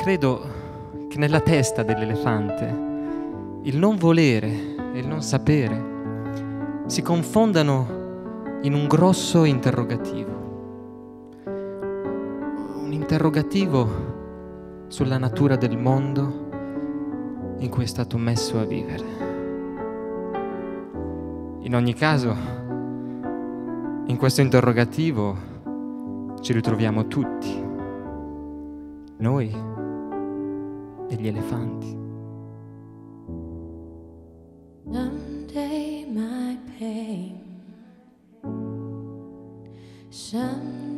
credo che nella testa dell'elefante il non volere e il non sapere si confondano in un grosso interrogativo. Un interrogativo sulla natura del mondo in cui è stato messo a vivere. In ogni caso, in questo interrogativo ci ritroviamo tutti, noi e gli elefanti. Someday my pain, someday